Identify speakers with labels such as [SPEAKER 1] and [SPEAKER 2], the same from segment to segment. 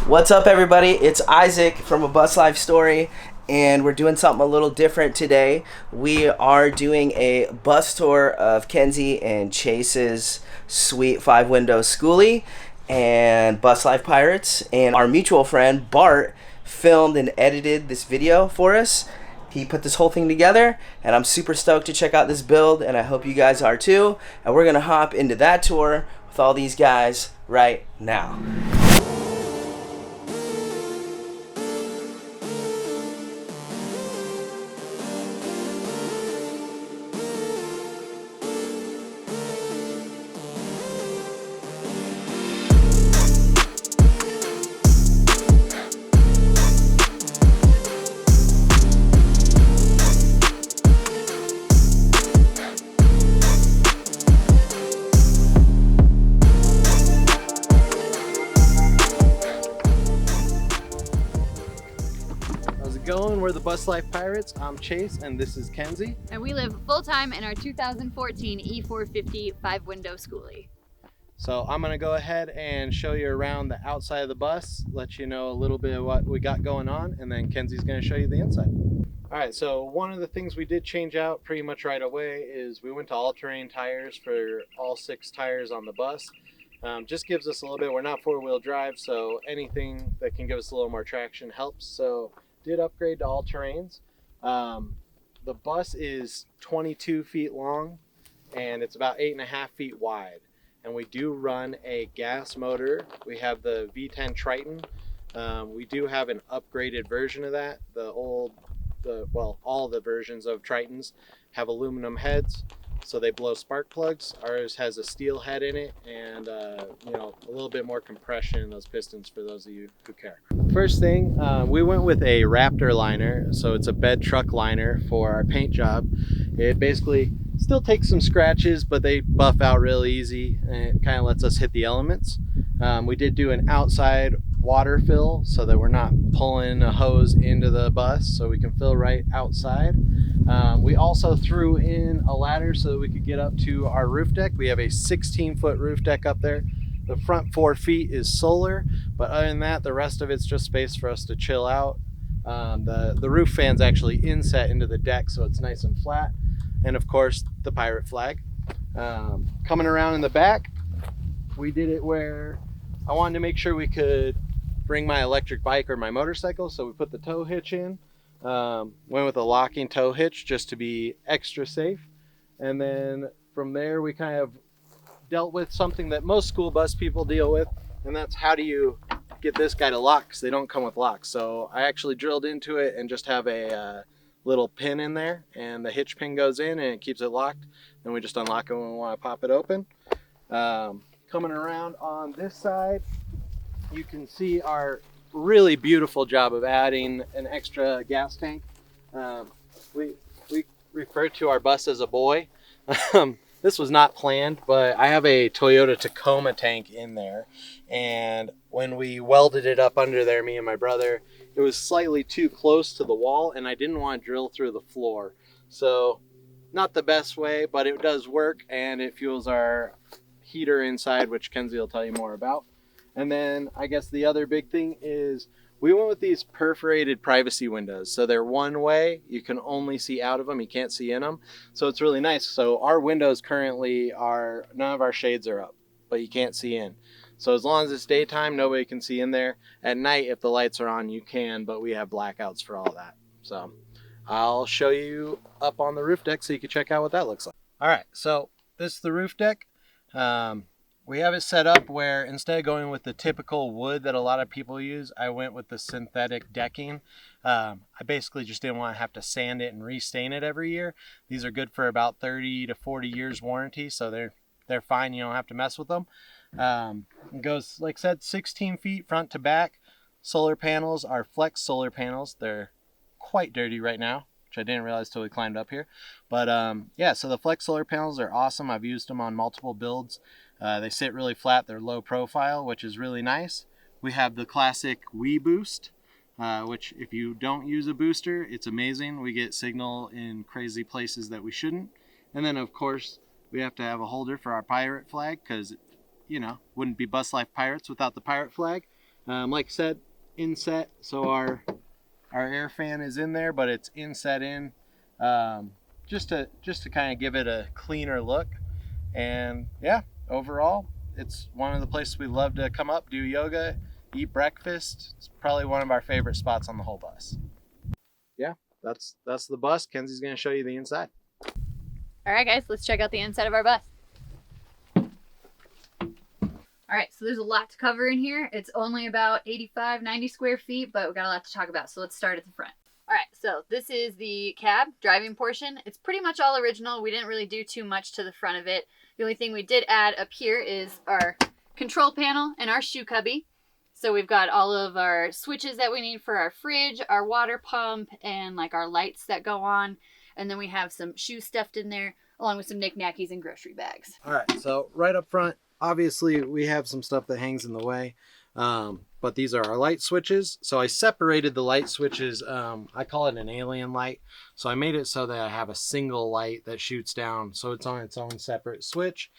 [SPEAKER 1] What's up, everybody? It's Isaac from A Bus Life Story, and we're doing something a little different today. We are doing a bus tour of Kenzie and Chase's sweet 5-window SKOOLIE and Bus Life Pirates, and our mutual friend Bart filmed and edited this video for us. He put this whole thing together, and I'm super stoked to check out this build, and I hope you guys are too. And we're gonna hop into that tour with all these guys right now.
[SPEAKER 2] Going. We're the Bus Life Pirates. I'm Chase and this is Kenzie.
[SPEAKER 3] And we live full-time in our 2014 E450 5-window SKOOLIE.
[SPEAKER 2] So I'm going to go ahead and show you around the outside of the bus, let you know a little bit of what we got going on, and then Kenzie's going to show you the inside. Alright, so one of the things we did change out pretty much right away is we went to all-terrain tires for all 6 tires on the bus. Just gives us a little bit, we're not 4-wheel drive, so anything that can give us a little more traction helps. So did upgrade to all terrains. The bus is 22 feet long and it's about 8.5 feet wide, and we do run a gas motor. We have the V10 Triton. We do have an upgraded version of that. All the versions of Tritons have aluminum heads, so they blow spark plugs. Ours has a steel head in it, and a little bit more compression in those pistons for those of you who care. First thing, we went with a Raptor liner, so it's a bed truck liner for our paint job. It basically still takes some scratches, but they buff out real easy, and it kind of lets us hit the elements. We did do an outside water fill so that we're not pulling a hose into the bus, so we can fill right outside. We also threw in a ladder so that we could get up to our roof deck. We have a 16-foot roof deck up there. The front 4 feet is solar, but other than that, the rest of it's just space for us to chill out. The roof fan's actually inset into the deck, so it's nice and flat. And of course, the pirate flag. Coming around in the back, we did it where I wanted to make sure we could bring my electric bike or my motorcycle, so we put the tow hitch in. Went with a locking tow hitch just to be extra safe. And then from there, we kind of dealt with something that most school bus people deal with, and that's how do you get this guy to lock, because they don't come with locks. So I actually drilled into it and just have a little pin in there, and the hitch pin goes in and it keeps it locked. Then we just unlock it when we want to pop it open. Coming around on this side, you can see our really beautiful job of adding an extra gas tank. We refer to our bus as a boy. This was not planned, but I have a Toyota Tacoma tank in there, and when we welded it up under there, me and my brother, it was slightly too close to the wall, and I didn't want to drill through the floor. So not the best way, but it does work, and it fuels our heater inside, which Kenzie will tell you more about. And then I guess the other big thing is we went with these perforated privacy windows. So they're one way, you can only see out of them, you can't see in them. So it's really nice. So our windows currently are, none of our shades are up, but you can't see in. So as long as it's daytime, nobody can see in there. At night, if the lights are on, you can, but we have blackouts for all that. So I'll show you up on the roof deck so you can check out what that looks like. All right, so this is the roof deck. We have it set up where instead of going with the typical wood that a lot of people use, I went with the synthetic decking. I basically just didn't want to have to sand it and restain it every year. These are good for about 30 to 40 years warranty, so they're fine. You don't have to mess with them. It goes, like I said, 16 feet front to back. Solar panels are flex solar panels. They're quite dirty right now, which I didn't realize till we climbed up here. But yeah, so the flex solar panels are awesome. I've used them on multiple builds. They sit really flat, they're low profile, which is really nice. We have the classic Wii Boost, which if you don't use a booster, it's amazing. We get signal in crazy places that we shouldn't. And then of course, we have to have a holder for our pirate flag, because, you know, wouldn't be Bus Life Pirates without the pirate flag. Like I said, inset, so our air fan is in there, but it's inset in, just to kind of give it a cleaner look. And yeah, overall, it's one of the places we love to come up, do yoga, eat breakfast. It's probably one of our favorite spots on the whole bus. Yeah, that's the bus. Kenzie's going to show you the inside.
[SPEAKER 3] All right, guys, let's check out the inside of our bus. All right, so there's a lot to cover in here. It's only about 85, 90 square feet, but we've got a lot to talk about. So let's start at the front. All right, so this is the cab driving portion. It's pretty much all original. We didn't really do too much to the front of it. The only thing we did add up here is our control panel and our shoe cubby. So we've got all of our switches that we need for our fridge, our water pump, and like our lights that go on. And then we have some shoes stuffed in there, along with some knickknackies and grocery bags.
[SPEAKER 2] All right, so right up front, obviously we have some stuff that hangs in the way, but these are our light switches. So I separated the light switches. I call it an alien light. So I made it so that I have a single light that shoots down, so it's on its own separate switch.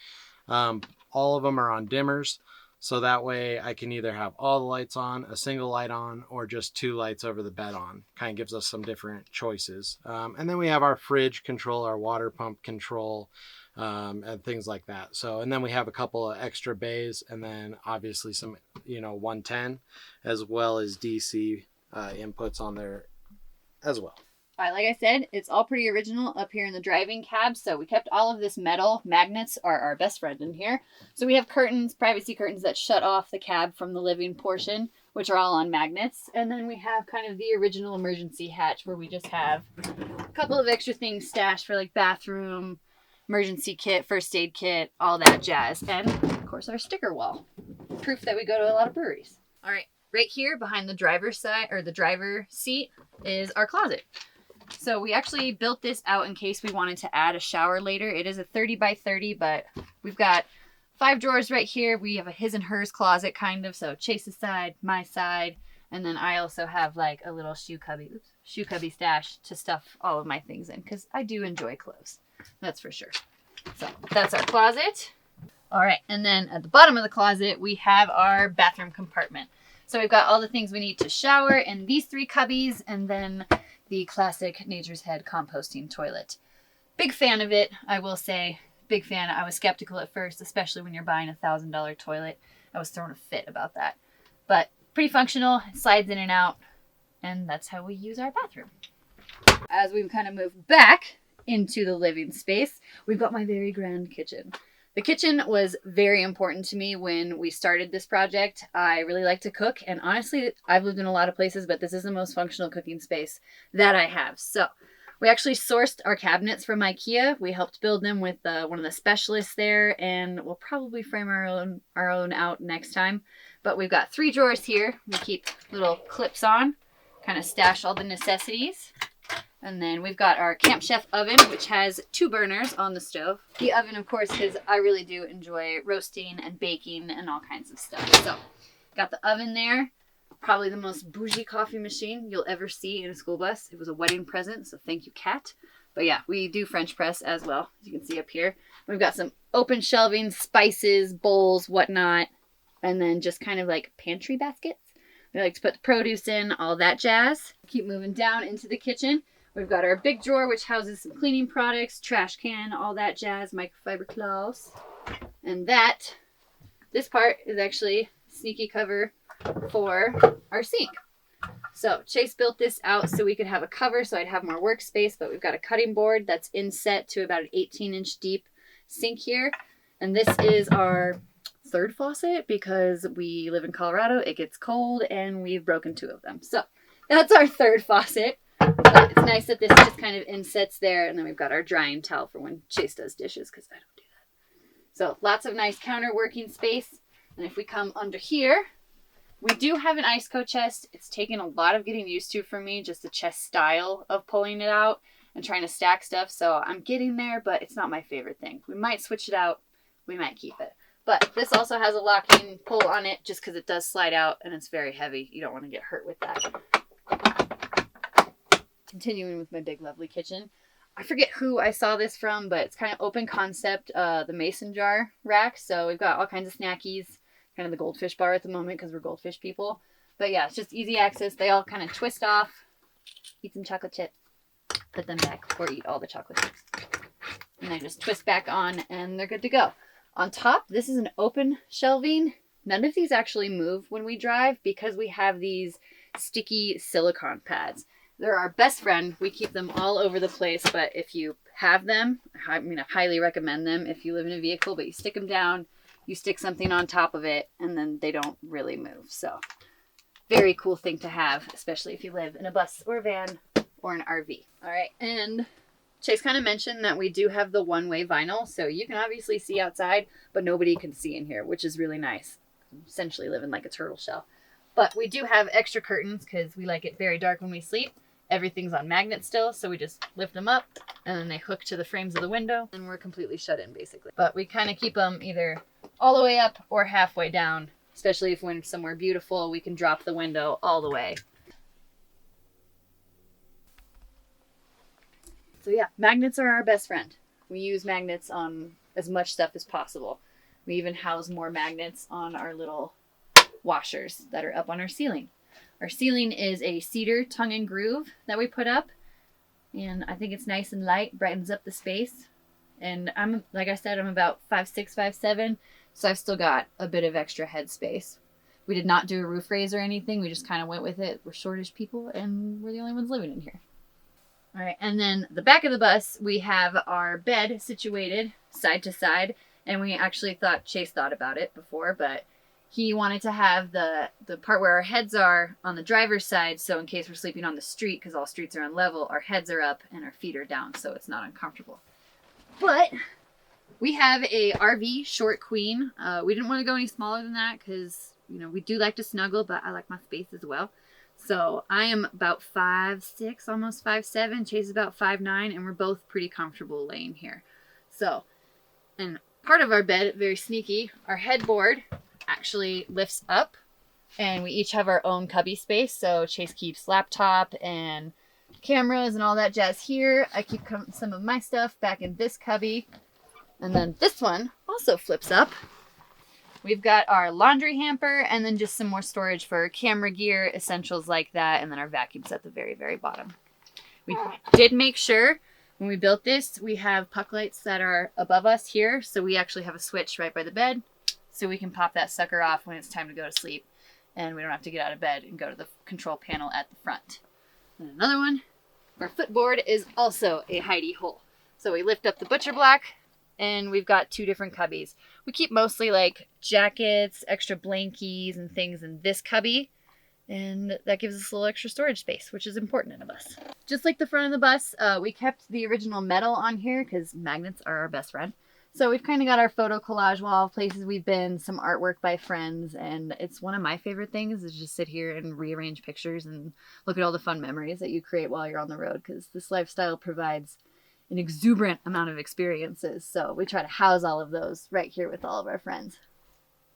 [SPEAKER 2] All of them are on dimmers, so that way I can either have all the lights on, a single light on, or just two lights over the bed on. Kind of gives us some different choices. And then we have our fridge control, our water pump control, and things like that. So, and then we have a couple of extra bays, and then obviously some, 110 as well as DC inputs on there as well.
[SPEAKER 3] All right, like I said, it's all pretty original up here in the driving cab. So we kept all of this metal. Magnets are our best friend in here. So we have curtains, privacy curtains that shut off the cab from the living portion, which are all on magnets. And then we have kind of the original emergency hatch where we just have a couple of extra things stashed for like bathroom, emergency kit, first aid kit, all that jazz. And of course our sticker wall. Proof that we go to a lot of breweries. All right, right here behind the driver's side or the driver seat is our closet. So we actually built this out in case we wanted to add a shower later. It is a 30 by 30, but we've got 5 drawers right here. We have a his and hers closet kind of. So Chase's side, my side. And then I also have like a little shoe cubby stash to stuff all of my things in because I do enjoy clothes. That's for sure. So that's our closet. All right. And then at the bottom of the closet, we have our bathroom compartment. So we've got all the things we need to shower in these 3 cubbies, and then the classic Nature's Head composting toilet. Big fan of it, I will say. Big fan. I was skeptical at first, especially when you're buying a $1,000 toilet. I was throwing a fit about that. But pretty functional, it slides in and out, and that's how we use our bathroom. As we've kind of moved back into the living space, we've got my very grand kitchen. The kitchen was very important to me when we started this project. I really like to cook, and honestly, I've lived in a lot of places, but this is the most functional cooking space that I have. So we actually sourced our cabinets from IKEA. We helped build them with one of the specialists there, and we'll probably frame our own out next time. But we've got 3 drawers here. We keep little clips on, kind of stash all the necessities. And then we've got our Camp Chef oven, which has 2 burners on the stove. The oven, of course, because I really do enjoy roasting and baking and all kinds of stuff. So, got the oven there. Probably the most bougie coffee machine you'll ever see in a school bus. It was a wedding present, so thank you, Kat. But yeah, we do French press as well, as you can see up here. We've got some open shelving, spices, bowls, whatnot. And then just kind of like pantry baskets. We like to put the produce in, all that jazz. Keep moving down into the kitchen. We've got our big drawer, which houses some cleaning products, trash can, all that jazz, microfiber cloths. And this part is actually sneaky cover for our sink. So Chase built this out so we could have a cover so I'd have more workspace, but we've got a cutting board that's inset to about an 18-inch deep sink here. And this is our 3rd faucet because we live in Colorado, it gets cold, and we've broken 2 of them. So that's our 3rd faucet. But it's nice that this just kind of insets there, and then we've got our drying towel for when Chase does dishes because I don't do that. So lots of nice counter working space. And if we come under here, we do have an ice coat chest. It's taken a lot of getting used to for me, just the chest style of pulling it out and trying to stack stuff. So I'm getting there, but it's not my favorite thing. We might switch it out. We might keep it. But this also has a locking pull on it just because it does slide out and it's very heavy. You don't want to get hurt with that. Continuing with my big lovely kitchen. I forget who I saw this from, but it's kind of open concept, the mason jar rack. So we've got all kinds of snackies, kind of the goldfish bar at the moment because we're goldfish people. But yeah, it's just easy access. They all kind of twist off. Eat some chocolate chips. Put them back, or eat all the chocolate chips. And they just twist back on and they're good to go. On top, this is an open shelving. None of these actually move when we drive because we have these sticky silicone pads. They're our best friend. We keep them all over the place, but if you have them, I highly recommend them if you live in a vehicle, but you stick them down, you stick something on top of it, and then they don't really move. So very cool thing to have, especially if you live in a bus or a van or an RV. All right, and Chase kind of mentioned that we do have the one-way vinyl, so you can obviously see outside, but nobody can see in here, which is really nice. Essentially living like a turtle shell. But we do have extra curtains because we like it very dark when we sleep. Everything's on magnets still, so we just lift them up and then they hook to the frames of the window and we're completely shut in basically. But we kind of keep them either all the way up or halfway down, especially if we're somewhere beautiful, we can drop the window all the way. So yeah, magnets are our best friend. We use magnets on as much stuff as possible. We even house more magnets on our little washers that are up on our ceiling. Our ceiling is a cedar tongue and groove that we put up. And I think it's nice and light, brightens up the space. And like I said, I'm about 5'6", 5'7", so I've still got a bit of extra head space. We did not do a roof raise or anything. We just kind of went with it. We're shortish people and we're the only ones living in here. All right, and then the back of the bus, we have our bed situated side to side. And we actually Chase thought about it before, but he wanted to have the part where our heads are on the driver's side. So in case we're sleeping on the street, because all streets are on level, our heads are up and our feet are down. So it's not uncomfortable. But we have a RV short queen. We didn't want to go any smaller than that because, we do like to snuggle, but I like my space as well. So I am about 5'6", almost 5'7". Chase is about 5'9", and we're both pretty comfortable laying here. So, and part of our bed, very sneaky, our headboard actually lifts up and we each have our own cubby space. So Chase keeps laptop and cameras and all that jazz here. I keep some of my stuff back in this cubby. And then this one also flips up. We've got our laundry hamper and then just some more storage for camera gear, essentials like that. And then our vacuums at the very, very bottom. We did make sure when we built this, we have puck lights that are above us here. So we actually have a switch right by the bed. So we can pop that sucker off when it's time to go to sleep. And we don't have to get out of bed and go to the control panel at the front. And another one, our footboard is also a hidey hole. So we lift up the butcher block and we've got two different cubbies. We keep mostly like jackets, extra blankies and things in this cubby. And that gives us a little extra storage space, which is important in a bus. Just like the front of the bus, we kept the original metal on here because magnets are our best friend. So we've kind of got our photo collage wall, places we've been, some artwork by friends, and it's one of my favorite things is just sit here and rearrange pictures and look at all the fun memories that you create while you're on the road because this lifestyle provides an exuberant amount of experiences. So we try to house all of those right here with all of our friends.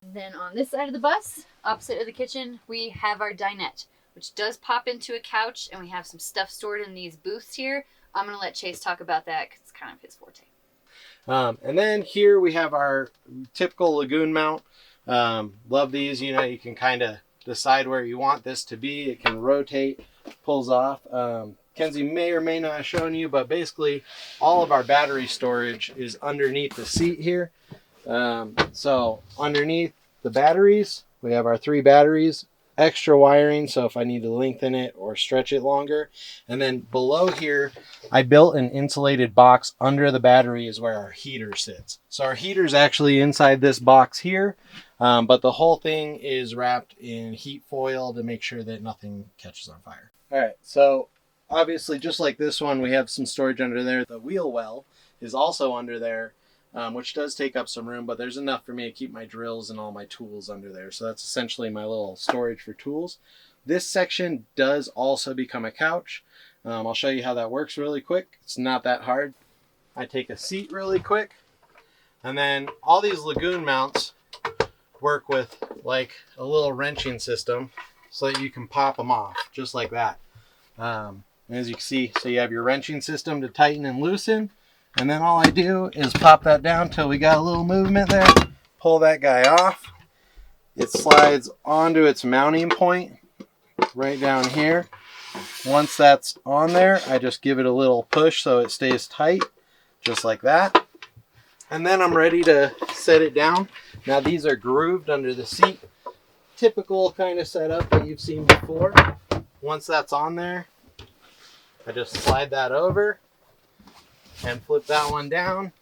[SPEAKER 3] Then on this side of the bus, opposite of the kitchen, we have our dinette, which does pop into a couch, and we have some stuff stored in these booths here. I'm going to let Chase talk about that because it's kind of his forte.
[SPEAKER 2] And then here we have our typical lagoon mount. Love these. You can kind of decide where you want this to be. It can rotate, pulls off. Kenzie may or may not have shown you, but basically all of our battery storage is underneath the seat here. So underneath the batteries, we have our 3 batteries, extra wiring, so if I need to lengthen it or stretch it longer. And then below here, I built an insulated box under the battery is where our heater sits. So our heater is actually inside this box here, but the whole thing is wrapped in heat foil to make sure that nothing catches on fire. All right, so obviously just like this one, we have some storage under there. The wheel well is also under there. Which does take up some room, but there's enough for me to keep my drills and all my tools under there. So that's essentially my little storage for tools. This section does also become a couch. I'll show you how that works really quick. It's not that hard. I take a seat really quick, and then all these lagoon mounts work with like a little wrenching system so that you can pop them off just like that. As you can see, so you have your wrenching system to tighten and loosen. And then all I do is pop that down till we got a little movement there. Pull that guy off. it slides onto its mounting point right down here. Once that's on there, I just give it a little push so it stays tight, just like that. And then I'm ready to set it down. Now these are grooved under the seat. Typical kind of setup that you've seen before. Once that's on there, I just slide that over and flip that one down.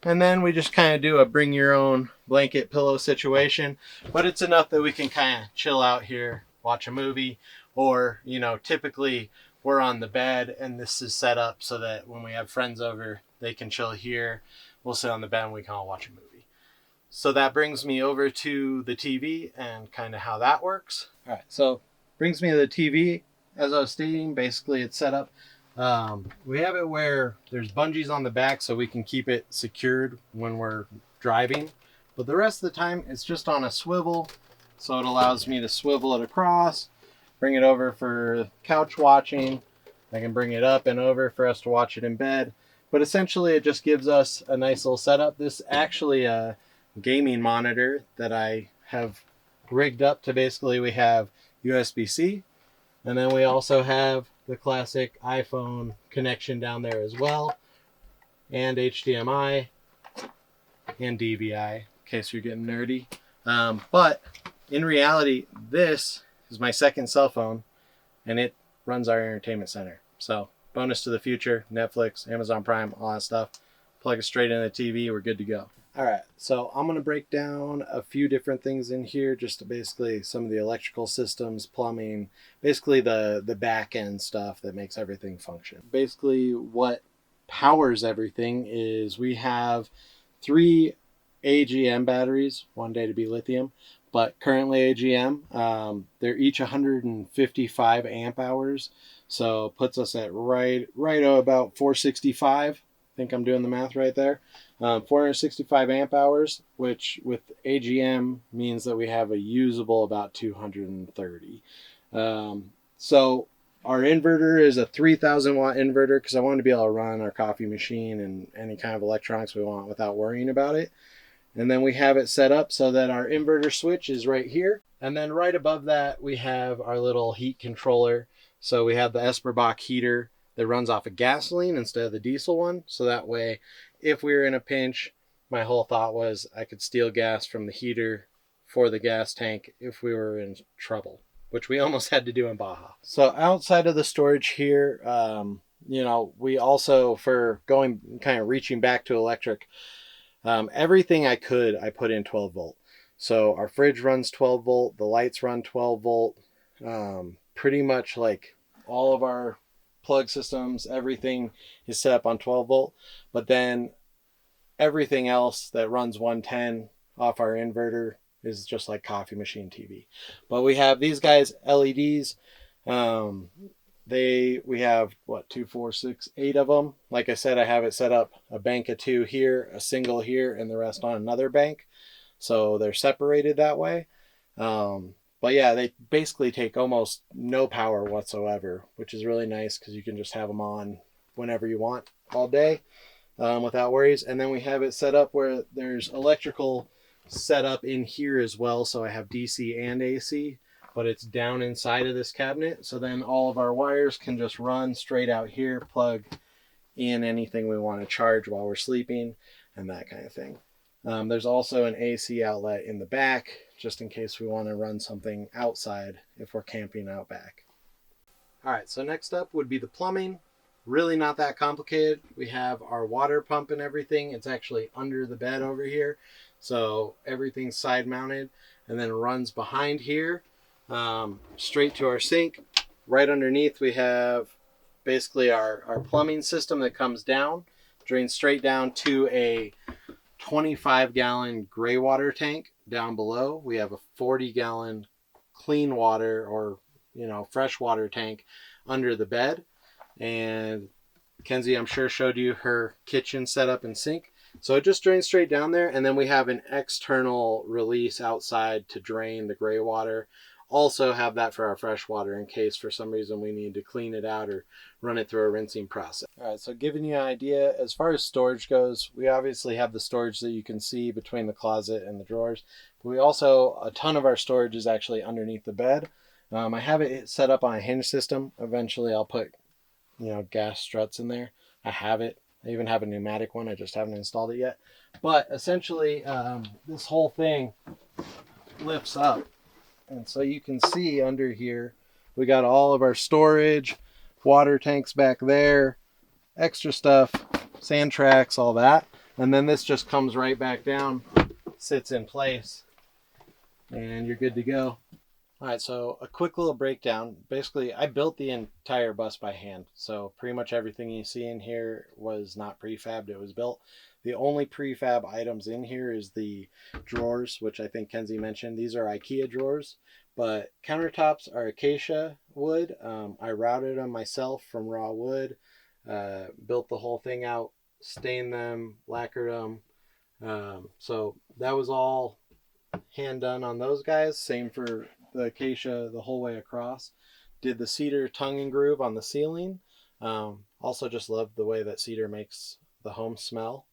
[SPEAKER 2] And then we just kind of do a bring your own blanket pillow situation. But it's enough that we can kind of chill out here, watch a movie, or, you know, typically we're on the bed and this is set up so that when we have friends over, they can chill here. We'll sit on the bed and we can all watch a movie. So that brings me over to the TV and kind of how that works. All right, so brings me to the TV. As I was stating, basically it's set up. We have it where there's bungees on the back so we can keep it secured when we're driving. But the rest of the time, it's just on a swivel. So it allows me to swivel it across, bring it over for couch watching. I can bring it up and over for us to watch it in bed. But essentially, it just gives us a nice little setup. This actually a gaming monitor that I have rigged up to basically we have USB-C. And then we also have the classic iPhone connection down there as well. And HDMI and DVI, in case you're getting nerdy. But in reality, this is my second cell phone, and it runs our entertainment center. So bonus to the future, Netflix, Amazon Prime, all that stuff. Plug it straight into the TV, we're good to go. All right, so I'm gonna break down a few different things in here, just to basically some of the electrical systems, plumbing, basically the back end stuff that makes everything function. Basically what powers everything is we have 3 AGM batteries, one day to be lithium, but currently AGM. They're each 155 amp hours, so puts us at right about 465. I think I'm doing the math right there. 465 amp hours, which with AGM means that we have a usable about 230. So our inverter is a 3,000 watt inverter because I want to be able to run our coffee machine and any kind of electronics we want without worrying about it. And then we have it set up so that our inverter switch is right here. And then right above that, we have our little heat controller. So we have the Esperbach heater that runs off of gasoline instead of the diesel one. So that way, if we were in a pinch, my whole thought was I could steal gas from the heater for the gas tank if we were in trouble, which we almost had to do in Baja. So outside of the storage here, you know, we also, for going kind of reaching back to electric, everything I put in 12 volt. So our fridge runs 12 volt, the lights run 12 volt, pretty much like all of our plug systems, everything is set up on 12 volt, but then everything else that runs 110 off our inverter is just like coffee machine TV. But we have these guys, LEDs. We have what, 2, 4, 6, 8 of them. Like I said, I have it set up a bank of 2 here, a single here, and the rest on another bank. So they're separated that way. But yeah, they basically take almost no power whatsoever, which is really nice because you can just have them on whenever you want all day without worries. And then we have it set up where there's electrical set up in here as well. So I have DC and AC, but it's down inside of this cabinet. So then all of our wires can just run straight out here, plug in anything we want to charge while we're sleeping and that kind of thing. There's also an AC outlet in the back, just in case we want to run something outside if we're camping out back. All right, so next up would be the plumbing. Really not that complicated. We have our water pump and everything. It's actually under the bed over here. So everything's side mounted and then runs behind here, straight to our sink. Right underneath we have basically our plumbing system that comes down, drains straight down to a 25-gallon gray water tank. Down below we have a 40-gallon clean water or fresh water tank under the bed. And Kenzie, I'm sure, showed you her kitchen setup and sink. So it just drains straight down there, and then we have an external release outside to drain the gray water also have that for our fresh water in case for some reason we need to clean it out or run it through a rinsing process. All right, so giving you an idea, as far as storage goes, we obviously have the storage that you can see between the closet and the drawers. But we also, a ton of our storage is actually underneath the bed. I have it set up on a hinge system. Eventually I'll put, gas struts in there. I have it. I even have a pneumatic one. I just haven't installed it yet. But essentially, this whole thing lifts up. And so you can see under here, we got all of our storage, water tanks back there, extra stuff, sand tracks, all that. And then this just comes right back down, sits in place, and you're good to go. All right, so a quick little breakdown. Basically, I built the entire bus by hand. So pretty much everything you see in here was not prefabbed, it was built. The only prefab items in here is the drawers, which I think Kenzie mentioned. These are IKEA drawers, but countertops are acacia wood. I routed them myself from raw wood, built the whole thing out, stained them, lacquered them. So that was all hand done on those guys. Same for the acacia the whole way across. Did the cedar tongue and groove on the ceiling. Also just love the way that cedar makes the home smell.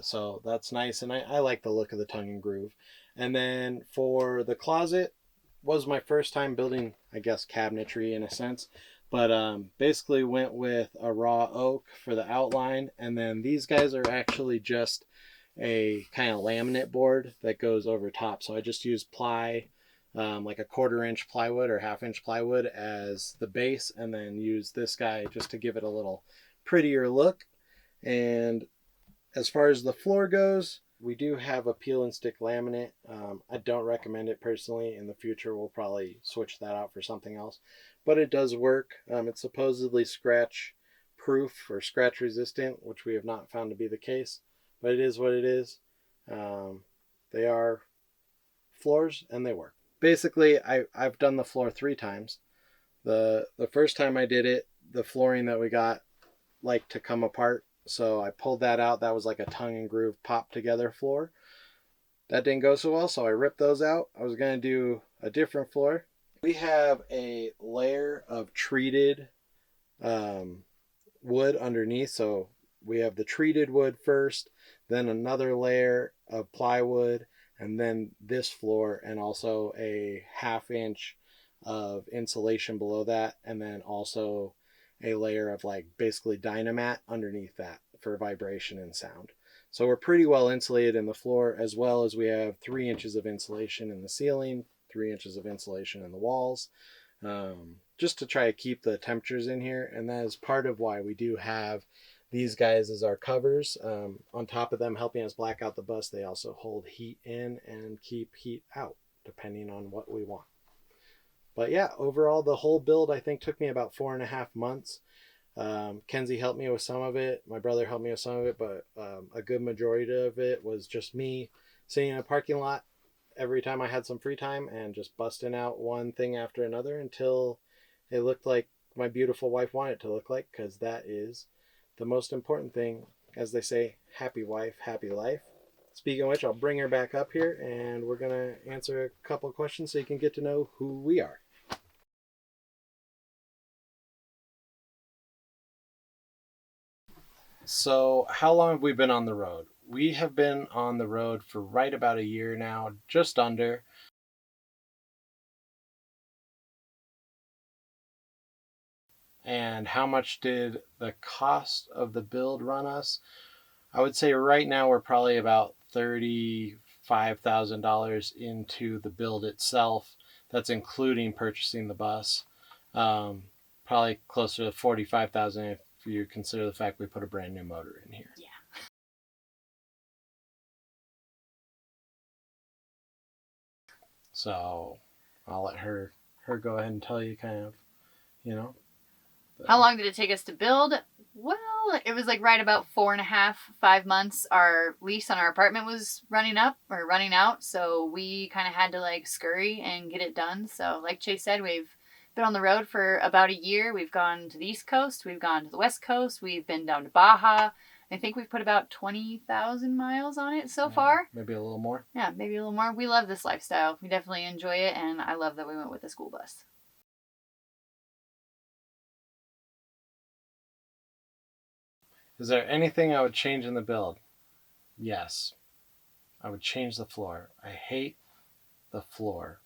[SPEAKER 2] So that's nice, and I like the look of the tongue and groove. And then for the closet, was my first time building, I guess, cabinetry in a sense, but basically went with a raw oak for the outline, and then these guys are actually just a kind of laminate board that goes over top. So I just use ply, like a 1/4 inch plywood or 1/2 inch plywood as the base, and then use this guy just to give it a little prettier look. And as far as the floor goes, we do have a peel and stick laminate. I don't recommend it personally. In the future, we'll probably switch that out for something else, but it does work. It's supposedly scratch proof or scratch resistant, which we have not found to be the case, but it is what it is. They are floors and they work. Basically, I've done the floor 3 times. The first time I did it, the flooring that we got liked to come apart. So I pulled that out. That was like a tongue and groove pop together floor. That didn't go so well, so I ripped those out. I was going to do a different floor. We have a layer of treated wood underneath. So we have the treated wood first, then another layer of plywood, and then this floor, and also a 1/2 inch of insulation below that, and then also a layer of like basically Dynamat underneath that for vibration and sound. So we're pretty well insulated in the floor, as well as we have 3 inches of insulation in the ceiling, 3 inches of insulation in the walls, just to try to keep the temperatures in here. And that is part of why we do have these guys as our covers. On top of them helping us black out the bus, they also hold heat in and keep heat out, depending on what we want. But yeah, overall, the whole build, I think, took me about 4.5 months. Kenzie helped me with some of it. My brother helped me with some of it, but a good majority of it was just me sitting in a parking lot every time I had some free time and just busting out one thing after another until it looked like my beautiful wife wanted it to look like, because that is the most important thing. As they say, happy wife, happy life. Speaking of which, I'll bring her back up here and we're going to answer a couple questions so you can get to know who we are. So how long have we been on the road? We have been on the road for right about a year now, just under. And how much did the cost of the build run us? I would say right now we're probably about $35,000 into the build itself. That's including purchasing the bus. Probably closer to 45,000 if you consider the fact we put a brand new motor in here.
[SPEAKER 3] Yeah.
[SPEAKER 2] So I'll let her go ahead and tell you kind of,
[SPEAKER 3] How long did it take us to build? Well, it was like right about 4.5, 5 months. Our lease on our apartment was running out. So we kind of had to like scurry and get it done. So like Chase said, we've been on the road for about a year. We've gone to the East Coast. We've gone to the West Coast. We've been down to Baja. I think we've put about 20,000 miles on it so far.
[SPEAKER 2] Maybe a little more.
[SPEAKER 3] Yeah, maybe a little more. We love this lifestyle. We definitely enjoy it, and I love that we went with a school bus.
[SPEAKER 2] Is there anything I would change in the build? Yes. I would change the floor. I hate the floor.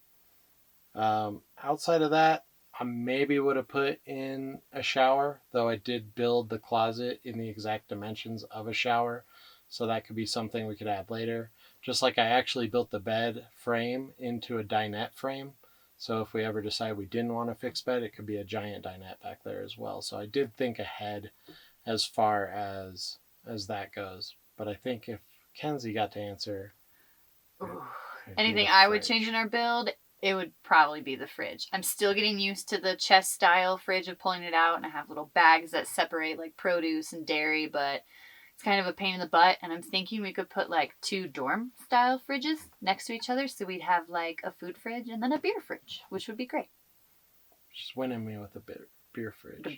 [SPEAKER 2] Outside of that, I maybe would have put in a shower, though I did build the closet in the exact dimensions of a shower, so that could be something we could add later. Just like I actually built the bed frame into a dinette frame, so if we ever decide we didn't want a fixed bed, it could be a giant dinette back there as well. So I did think ahead as far as that goes. But I think if Kenzie got to answer,
[SPEAKER 3] anything I would change in our build, it would probably be the fridge. I'm still getting used to the chest style fridge of pulling it out, and I have little bags that separate like produce and dairy, but it's kind of a pain in the butt. And I'm thinking we could put like 2 dorm style fridges next to each other, so we'd have like a food fridge and then a beer fridge, which would be great.
[SPEAKER 2] She's winning me with a beer fridge.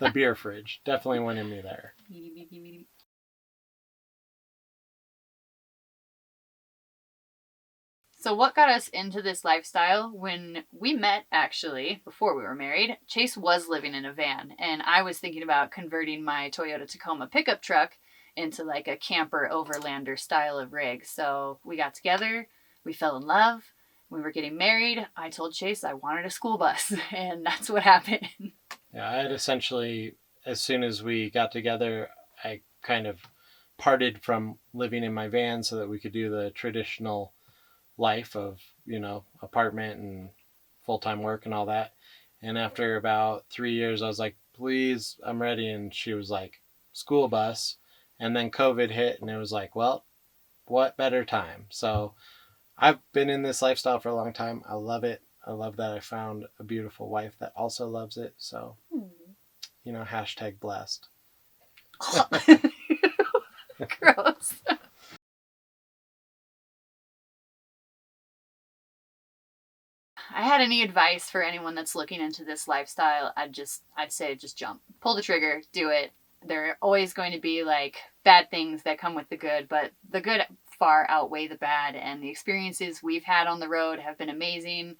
[SPEAKER 2] The beer fridge. Definitely winning me there.
[SPEAKER 3] So what got us into this lifestyle? When we met, actually, before we were married, Chase was living in a van, and I was thinking about converting my Toyota Tacoma pickup truck into like a camper overlander style of rig. So we got together, we fell in love, we were getting married. I told Chase I wanted a school bus, and that's what happened.
[SPEAKER 2] Yeah, I had essentially, as soon as we got together, I kind of parted from living in my van so that we could do the traditional life of, apartment and full-time work and all that. And after about 3 years, I was like, please, I'm ready. And she was like, school bus. And then COVID hit, and it was like, well, what better time? So I've been in this lifestyle for a long time. I love it. I love that I found a beautiful wife that also loves it. So, hashtag blessed.
[SPEAKER 3] Gross. I had any advice for anyone that's looking into this lifestyle, I'd say just jump. Pull the trigger, do it. There are always going to be like bad things that come with the good, but the good far outweigh the bad, and the experiences we've had on the road have been amazing.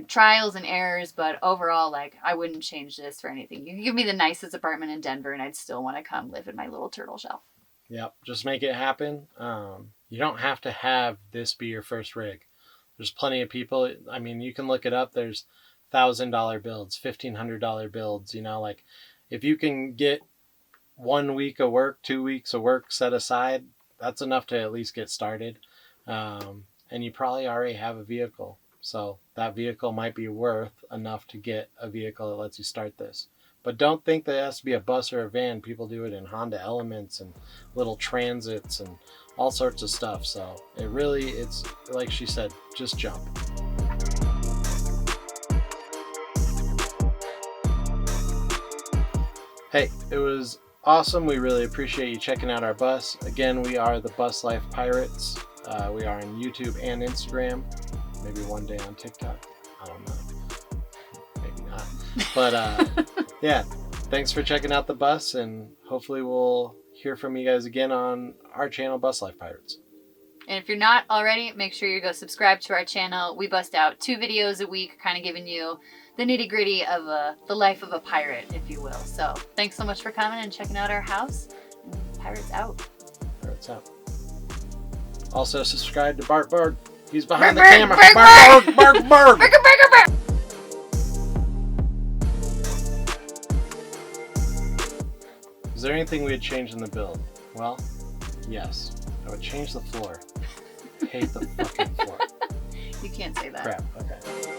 [SPEAKER 3] Trials and errors, but overall, like, I wouldn't change this for anything. You can give me the nicest apartment in Denver and I'd still want to come live in my little turtle shell.
[SPEAKER 2] Yep, just make it happen. You don't have to have this be your first rig. There's plenty of people. I mean, you can look it up. There's $1,000 builds, $1,500 builds. Like if you can get 1 week of work, 2 weeks of work set aside, that's enough to at least get started. And you probably already have a vehicle. So that vehicle might be worth enough to get a vehicle that lets you start this. But don't think that it has to be a bus or a van. People do it in Honda Elements and little Transits and all sorts of stuff. So it's like she said, just jump. Hey, it was awesome. We really appreciate you checking out our bus. Again, we are the Bus Life Pirates. We are on YouTube and Instagram. Maybe one day on TikTok. I don't know. Maybe not. But yeah, thanks for checking out the bus, and hopefully we'll hear from you guys again on our channel, Bus Life Pirates.
[SPEAKER 3] And if you're not already, make sure you go subscribe to our channel. We bust out 2 videos a week, kind of giving you the nitty-gritty of the life of a pirate, if you will. So thanks so much for coming and checking out our house. And Pirates out.
[SPEAKER 2] Pirates out. Also subscribe to Bart Berg. He's behind
[SPEAKER 3] Berg,
[SPEAKER 2] the camera.
[SPEAKER 3] Berg,
[SPEAKER 2] Bart Berg, Berg, Berg. Is there anything we would change in the build? Well, yes. I would change the floor. I hate the fucking floor.
[SPEAKER 3] You can't say that.
[SPEAKER 2] Crap. Okay.